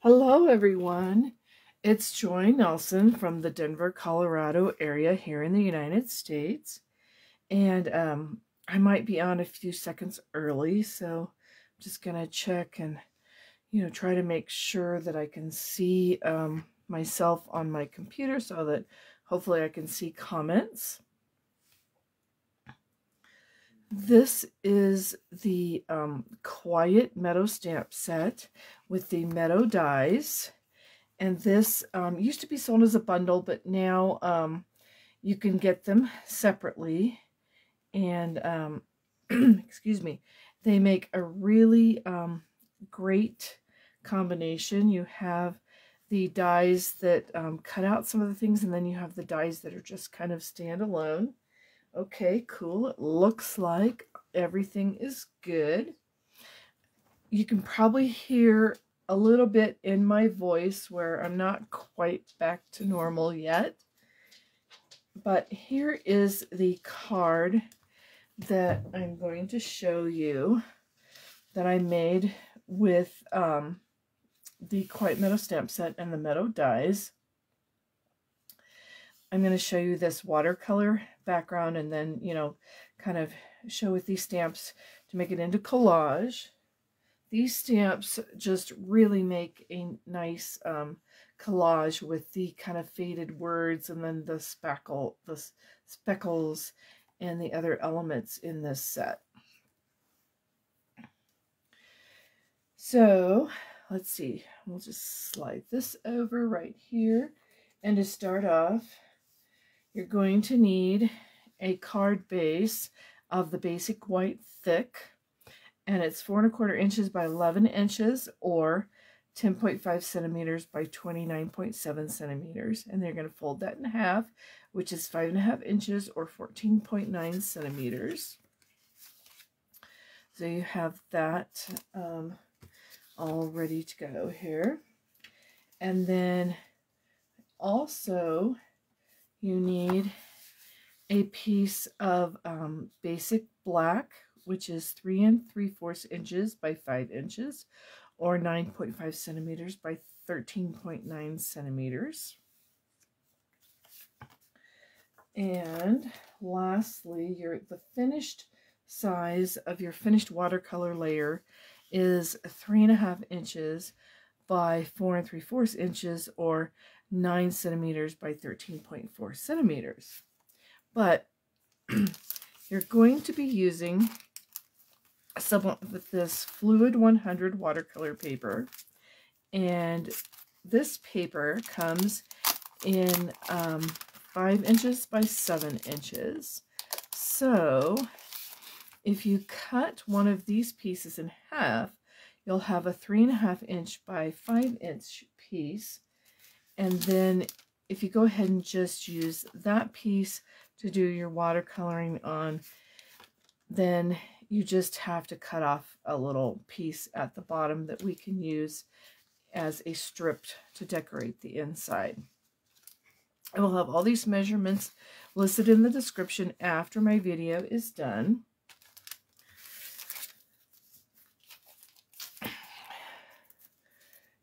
Hello everyone, it's Joy Nelson from the Denver, Colorado area here in the United States, and I might be on a few seconds early, so I'm just gonna check and try to make sure that I can see myself on my computer so that hopefully I can see comments. This is the Quiet Meadow stamp set with the Meadow dies. And this used to be sold as a bundle, but now you can get them separately. And excuse me, they make a really great combination. You have the dies that cut out some of the things, and then you have the dies that are just kind of standalone. Okay, cool. It looks like everything is good. You can probably hear a little bit in my voice where I'm not quite back to normal yet. But here is the card that I'm going to show you that I made with the Quiet Meadow stamp set and the Meadow dies. I'm going to show you this watercolor background and then, kind of show with these stamps to make it into collage. These stamps just really make a nice collage with the kind of faded words and then the speckles and the other elements in this set. So let's see, we'll just slide this over right here. And to start off, you're going to need a card base of the basic white thick, and it's 4 1/4 inches by 11 inches or 10.5 centimeters by 29.7 centimeters. And they're going to fold that in half, which is 5 1/2 inches or 14.9 centimeters. So you have that all ready to go here. And then also you need a piece of basic black, which is 3 3/4 inches by 5 inches or 9.5 centimeters by 13.9 centimeters. And lastly, the finished size of your finished watercolor layer is 3 1/2 inches by 4 3/4 inches or 9 centimeters by 13.4 centimeters. But you're going to be using some of this Fluid 100 watercolor paper, and this paper comes in 5 inches by 7 inches. So if you cut one of these pieces in half, you'll have a 3 1/2 inch by 5 inch piece. And then if you go ahead and just use that piece to do your watercoloring on, then you just have to cut off a little piece at the bottom that we can use as a strip to decorate the inside. I will have all these measurements listed in the description after my video is done.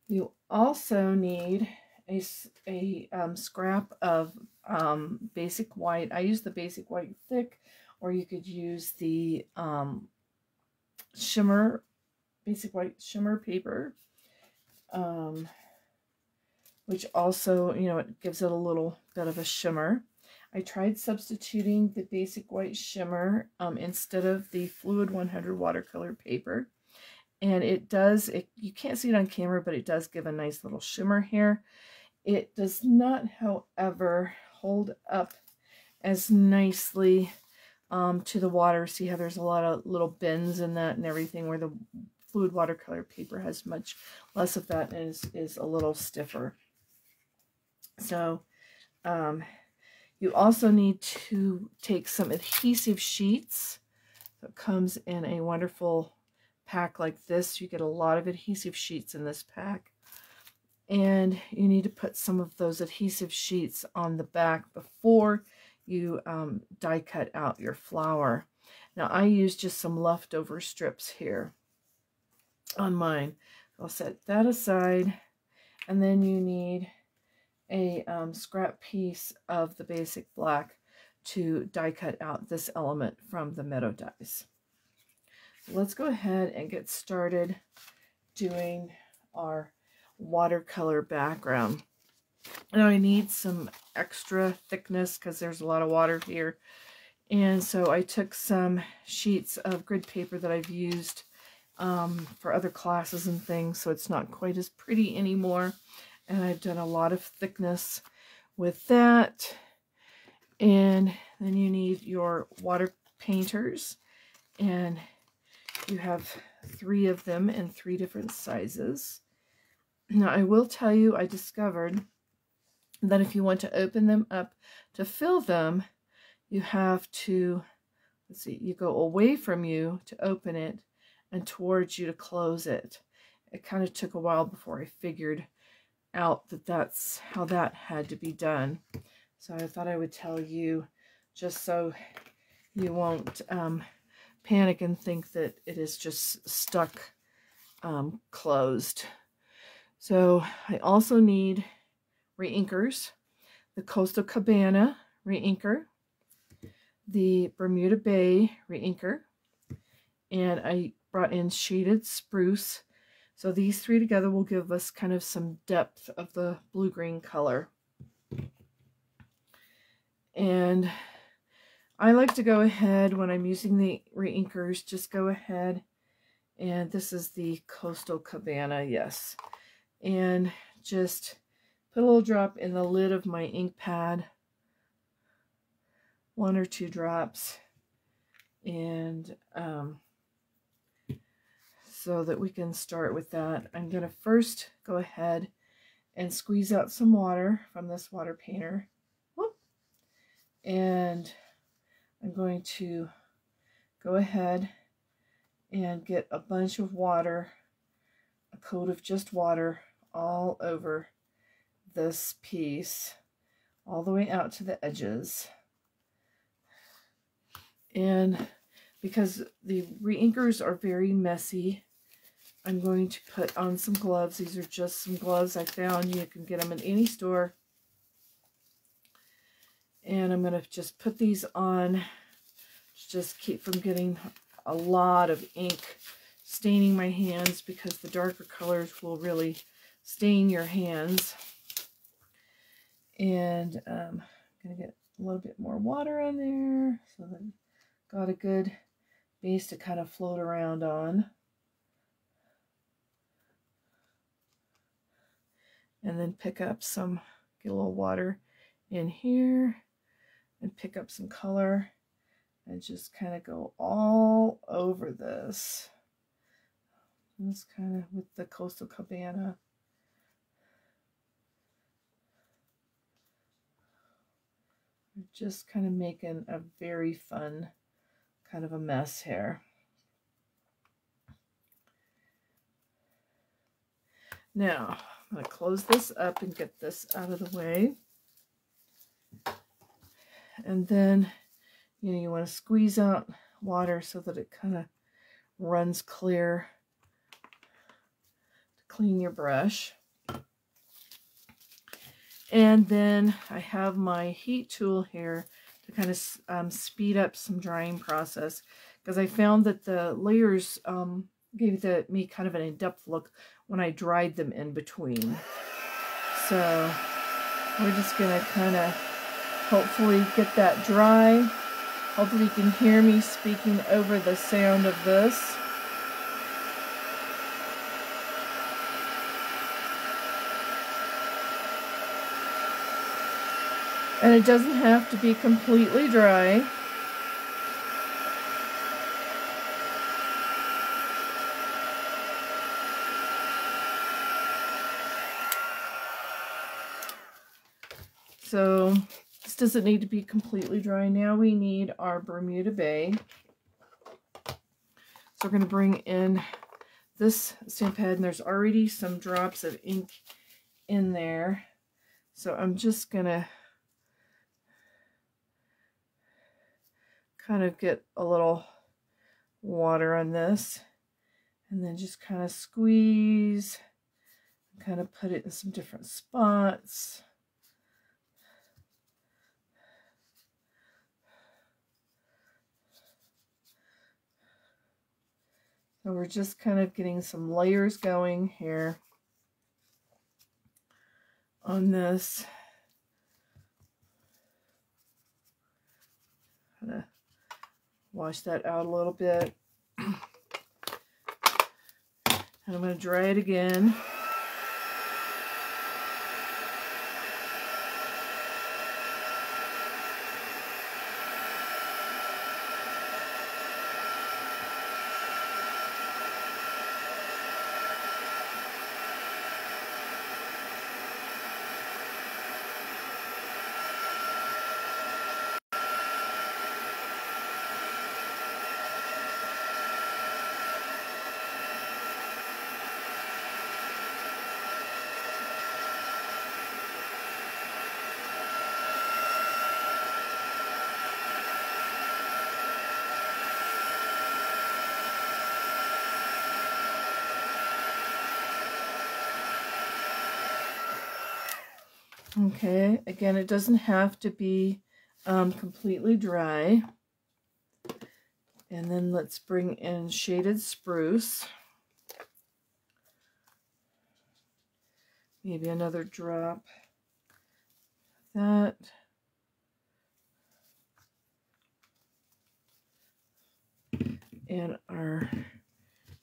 You also need a scrap of basic white. I use the basic white thick, or you could use the shimmer, basic white shimmer paper, which also, it gives it a little bit of a shimmer. I tried substituting the basic white shimmer instead of the Fluid 100 watercolor paper. And it does, you can't see it on camera, but it does give a nice little shimmer here. It does not, however, hold up as nicely to the water. See how there's a lot of little bends in that and everything, where the Fluid watercolor paper has much less of that and is a little stiffer. So you also need to take some adhesive sheets. So it comes in a wonderful pack like this. You get a lot of adhesive sheets in this pack, and you need to put some of those adhesive sheets on the back before you die cut out your flower. Now I use just some leftover strips here on mine. I'll set that aside, And then you need a scrap piece of the basic black to die cut out this element from the Meadow dies. So let's go ahead and get started doing our watercolor background. Now I need some extra thickness because there's a lot of water here. And so I took some sheets of grid paper that I've used for other classes and things, so it's not quite as pretty anymore. And I've done a lot of thickness with that. And then you need your water painters, and you have 3 of them in 3 different sizes. Now I will tell you, I discovered that if you want to open them up to fill them, you have to, let's see, you go away from you to open it and towards you to close it. It kind of took a while before I figured out that that's how that had to be done. So I thought I would tell you just so you won't panic and think that it is just stuck closed. So I also need reinkers, the Coastal Cabana reinker, the Bermuda Bay reinker, and I brought in shaded Spruce. So these 3 together will give us kind of some depth of the blue-green color. And I like to go ahead when I'm using the reinkers, just go ahead, and this is the Coastal Cabana, yes, and just put a little drop in the lid of my ink pad, 1 or 2 drops, and so that we can start with that. I'm going to first go ahead and squeeze out some water from this water painter. Whoop. And I'm going to go ahead and get a bunch of water, a coat of just water all over this piece, all the way out to the edges. And because the reinkers are very messy, I'm going to put on some gloves. These are just some gloves I found. You can get them in any store. And I'm going to just put these on to just keep from getting a lot of ink staining my hands, because the darker colors will really stain your hands. And I'm going to get a little bit more water on there so that I've got a good base to kind of float around on. And then pick up some, get a little water in here and pick up some color and just kind of go all over this. This kind of with the Coastal Cabana. We're just kind of making a very fun kind of a mess here. Now, I'm going to close this up and get this out of the way. And then, you know, you want to squeeze out water so that it kind of runs clear to clean your brush. And then I have my heat tool here to kind of speed up some drying process, because I found that the layers gave me kind of an in-depth look when I dried them in between. So we're just going to kind of hopefully get that dry. Hopefully you can hear me speaking over the sound of this. And it doesn't have to be completely dry. So this doesn't need to be completely dry. Now we need our Bermuda Bay. So we're going to bring in this stamp head, and there's already some drops of ink in there. So I'm just going to kind of get a little water on this, and then just kind of squeeze Kind of put it in some different spots. So we're just kind of getting some layers going here on this. Kind of wash that out a little bit. And I'm going to dry it again. Okay, again, it doesn't have to be completely dry. And then let's bring in shaded spruce. Maybe another drop of that. And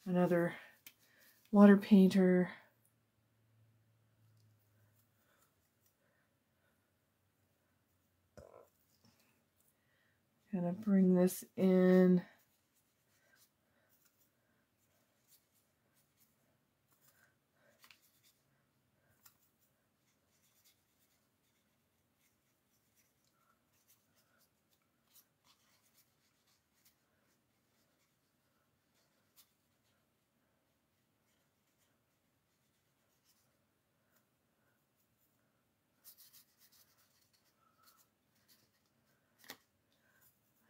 another water painter. Kind of bring this in.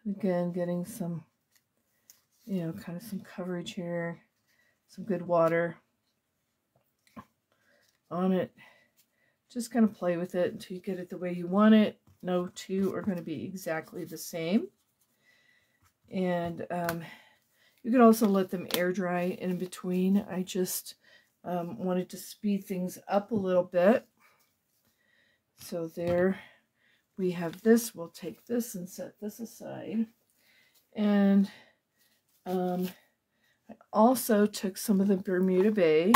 Again, getting some, kind of some coverage here, some good water on it. Just kind of play with it until you get it the way you want it. No two are going to be exactly the same. And you could also let them air dry in between. I just wanted to speed things up a little bit. So there we have this. We'll take this and set this aside. And I also took some of the Bermuda Bay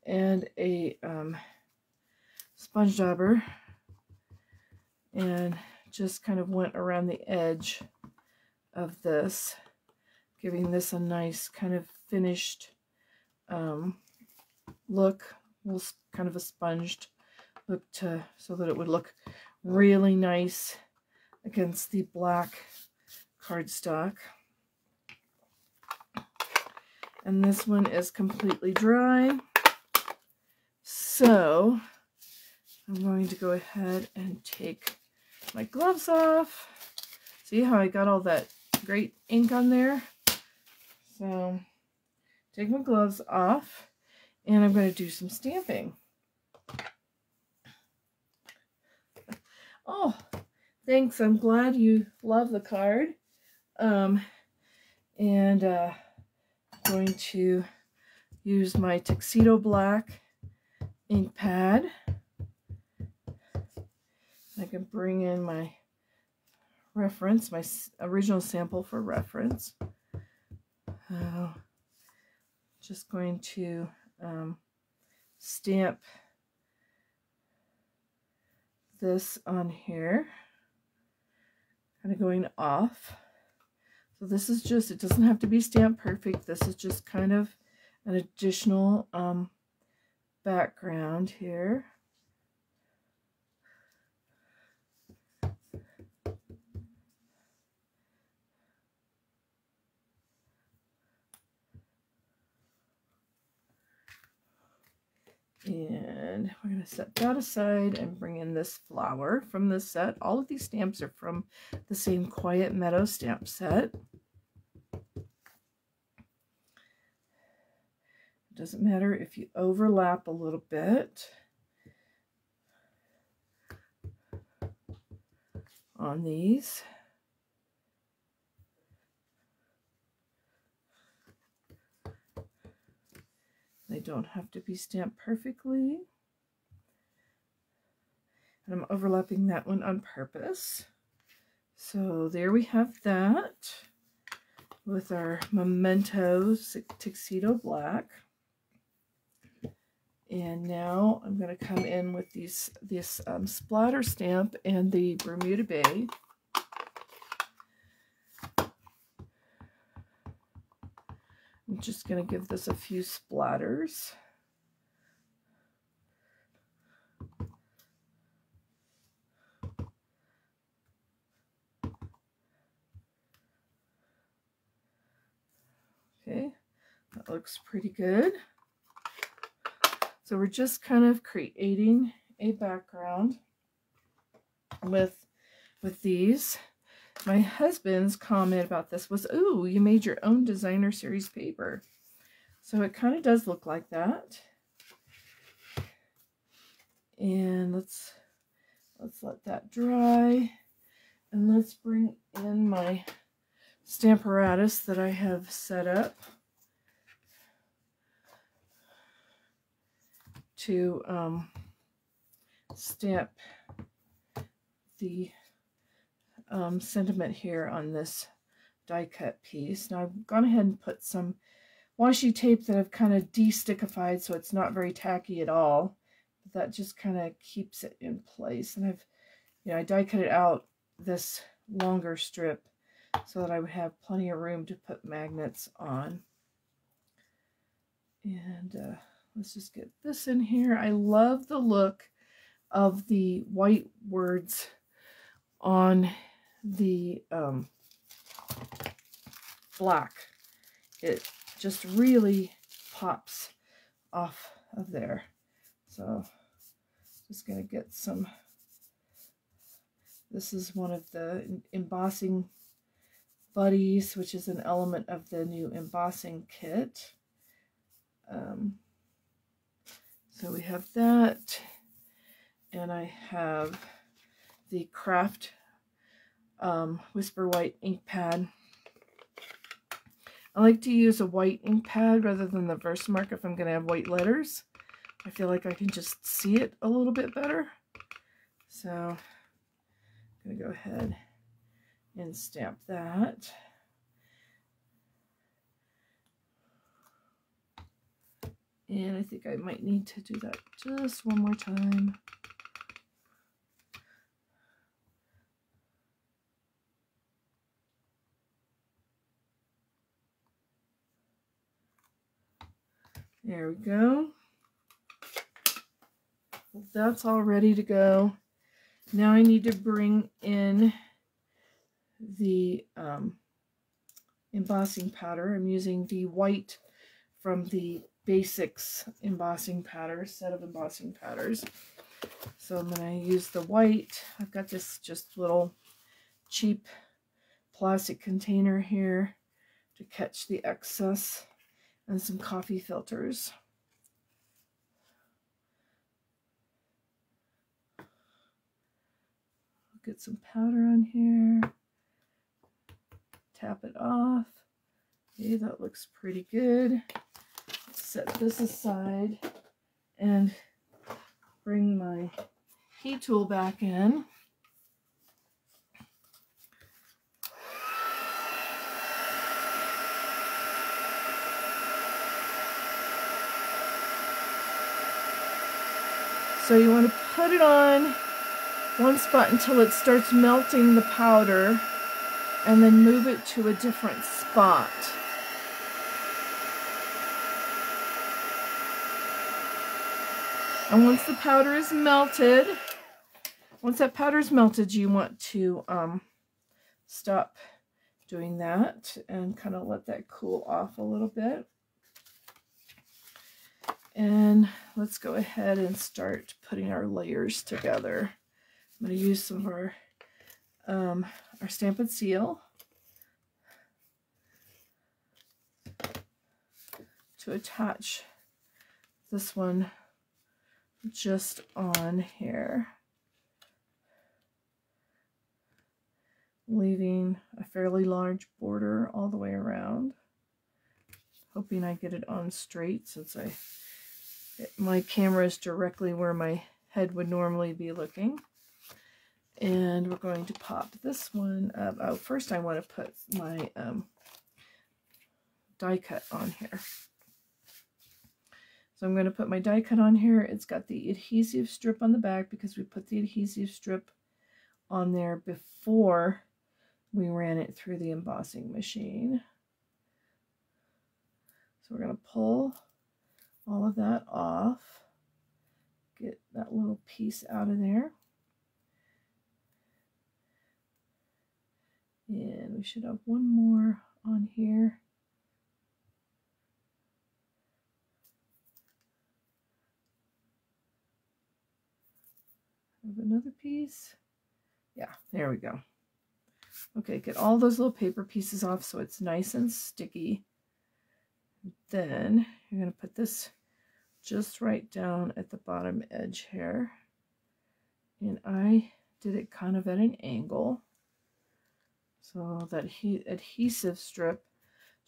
and a sponge dauber and just kind of went around the edge of this, giving this a nice kind of finished look, kind of a sponged look so that it would look really nice against the black cardstock. And this one is completely dry. So I'm going to go ahead and take my gloves off. See how I got all that great ink on there? So take my gloves off and I'm going to do some stamping. Oh, thanks. I'm glad you love the card. I'm going to use my Tuxedo black ink pad. I can bring in my reference, my original sample for reference. Just going to stamp this on here, kind of going off. So this is just, it doesn't have to be stamped perfect. This is just kind of an additional background here. And we're going to set that aside and bring in this flower from this set. All of these stamps are from the same Quiet Meadow stamp set. Doesn't matter if you overlap a little bit on these. They don't have to be stamped perfectly. And I'm overlapping that one on purpose. So there we have that with our Memento Tuxedo Black. And now I'm going to come in with this splatter stamp and the Bermuda Bay. I'm just going to give this a few splatters. Okay, that looks pretty good. So we're just kind of creating a background with these. My husband's comment about this was, "Ooh, you made your own designer series paper." So it kind of does look like that. And let's let that dry. And let's bring in my stamparatus that I have set up to stamp the sentiment here on this die cut piece. Now I've gone ahead and put some washi tape that I've kind of de-stickified so it's not very tacky at all. But that just kind of keeps it in place. And I die cut it out this longer strip so that I would have plenty of room to put magnets on. And let's just get this in here. I love the look of the white words on the black. It just really pops off of there. So just going to get some. This is one of the embossing buddies, which is an element of the new embossing kit. So we have that, and I have the Craft Whisper White ink pad. I like to use a white ink pad rather than the Versamark if I'm going to have white letters. I feel like I can just see it a little bit better. So I'm going to go ahead and stamp that. And I think I might need to do that just one more time. There we go. Well, that's all ready to go. Now I need to bring in the embossing powder. I'm using the white from the Basics embossing powder, set of embossing powders. So I'm going to use the white. I've got this just little cheap plastic container here to catch the excess, and some coffee filters. Get some powder on here. Tap it off. Okay, that looks pretty good. Set this aside and bring my key tool back in. So you want to put it on one spot until it starts melting the powder, and then move it to a different spot. And once the powder is melted, you want to stop doing that and kind of let that cool off a little bit. And let's go ahead and start putting our layers together. I'm going to use some of our Stamp and Seal to attach this one just on here, leaving a fairly large border all the way around. Hoping I get it on straight, since my camera is directly where my head would normally be looking. And we're going to pop this one up. Oh, first I want to put my die cut on here. So I'm going to put my die cut on here. It's got the adhesive strip on the back because we put the adhesive strip on there before we ran it through the embossing machine. So we're going to pull all of that off, get that little piece out of there. And we should have one more on here. Have another piece. Yeah, there we go. Okay, get all those little paper pieces off so it's nice and sticky. Then you're going to put this just right down at the bottom edge here. And I did it kind of at an angle. So that adhesive strip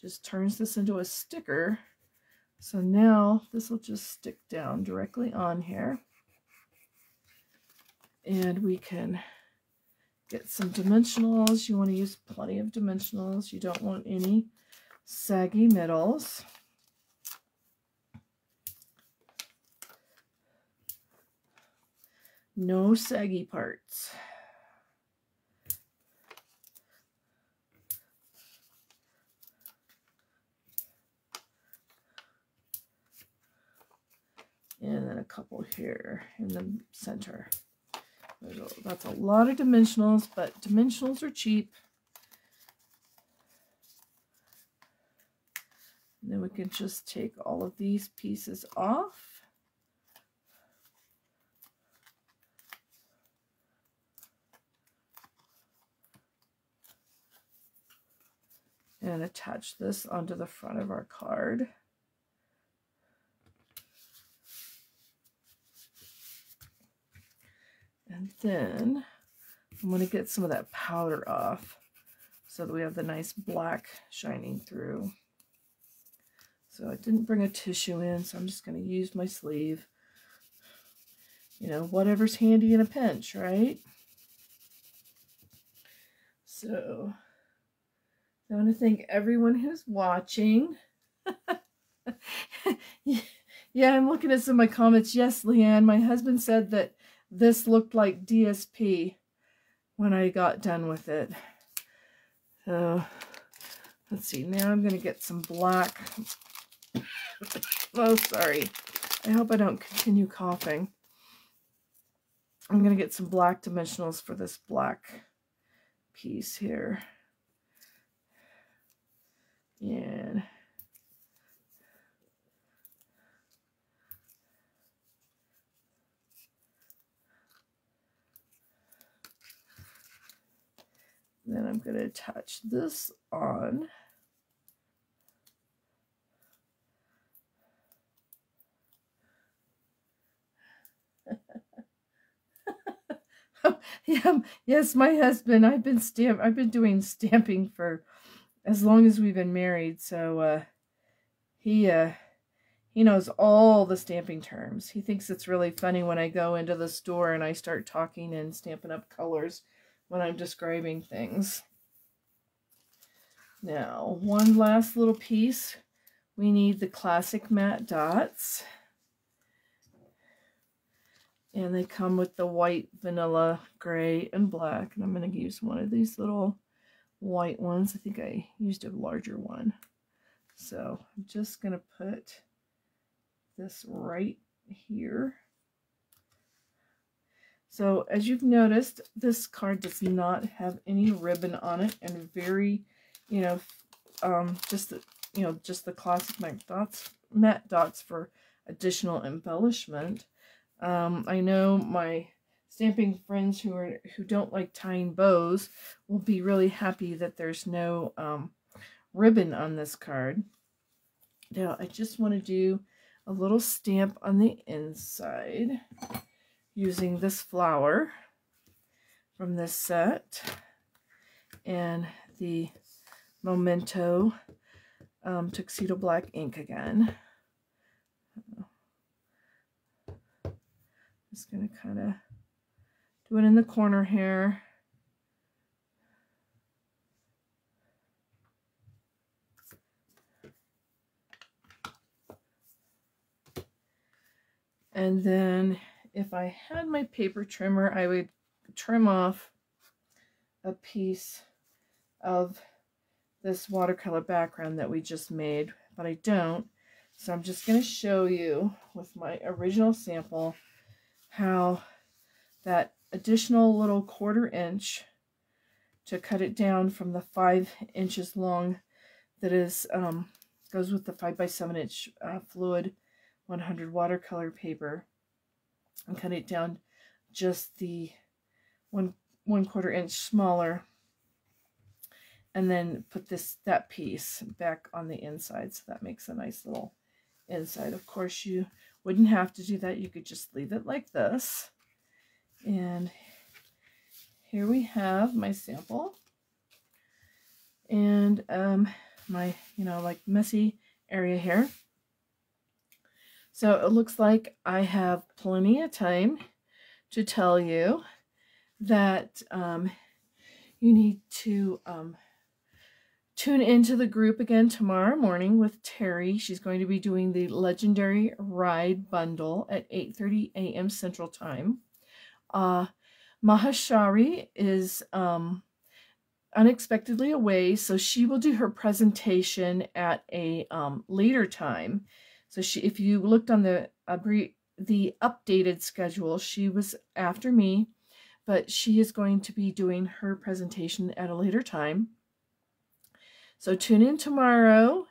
just turns this into a sticker. So now this will just stick down directly on here. And we can get some dimensionals. You want to use plenty of dimensionals. You don't want any saggy middles. No saggy parts. And then a couple here in the center. That's a lot of dimensionals, but dimensionals are cheap. And then we can just take all of these pieces off. And attach this onto the front of our card. And then I'm going to get some of that powder off so that we have the nice black shining through. So I didn't bring a tissue in, so I'm just going to use my sleeve. You know, whatever's handy in a pinch, right? So I want to thank everyone who's watching. Yeah, I'm looking at some of my comments. Yes, Leanne, my husband said that this looked like DSP when I got done with it. So let's see. Now I'm going to get some black. Oh, sorry. I hope I don't continue coughing. I'm going to get some black dimensionals for this black piece here. And then I'm going to attach this on. Yeah, yes, my husband. I've been doing stamping for as long as we've been married, so he knows all the stamping terms. He thinks it's really funny when I go into the store and I start talking and stamping up colors when I'm describing things. Now, one last little piece. We need the classic matte dots. And they come with the white, vanilla, gray, and black. And I'm going to use one of these little white ones. I think I used a larger one. So I'm just going to put this right here. So as you've noticed, this card does not have any ribbon on it, and very, just the classic matte dots for additional embellishment. I know my stamping friends who don't like tying bows will be really happy that there's no ribbon on this card. Now I just want to do a little stamp on the inside using this flower from this set and the Memento Tuxedo black ink again. Just going to kind of do it in the corner here. And then if I had my paper trimmer, I would trim off a piece of this watercolor background that we just made, but I don't. So I'm just going to show you with my original sample how that additional little 1/4 inch to cut it down from the 5 inches long that is goes with the 5x7 inch fluid 100 watercolor paper, and cut it down just the 1/4 inch smaller, and then put that piece back on the inside, so that makes a nice little inside. Of course, you wouldn't have to do that. You could just leave it like this. And here we have my sample, and my, like messy area here. So it looks like I have plenty of time to tell you that you need to tune into the group again tomorrow morning with Terry. She's going to be doing the Legendary Ride bundle at 8:30 a.m. Central Time. Mahashari is unexpectedly away, so she will do her presentation at a later time. So if you looked on the updated schedule, she was after me, but she is going to be doing her presentation at a later time. So tune in tomorrow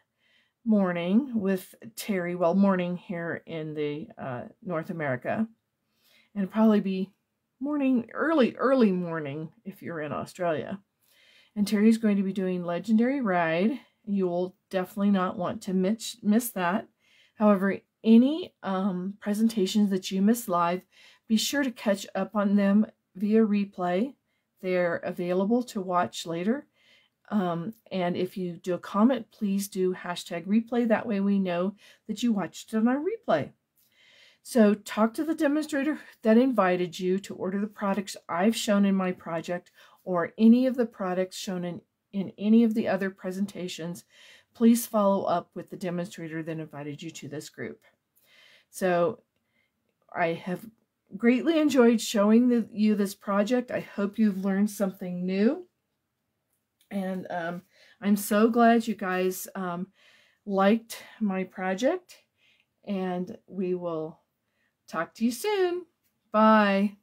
morning with Terry, well, morning here in the North America, and it'll probably be morning, early morning if you're in Australia. And Terry's going to be doing Legendary Ride. You will definitely not want to miss that. However, any presentations that you miss live, be sure to catch up on them via replay. They're available to watch later. And if you do a comment, please do #replay. That way we know that you watched it on our replay. So talk to the demonstrator that invited you to order the products I've shown in my project, or any of the products shown in any of the other presentations. Please follow up with the demonstrator that invited you to this group. So I have greatly enjoyed showing you this project. I hope you've learned something new. And I'm so glad you guys liked my project. And we will talk to you soon. Bye.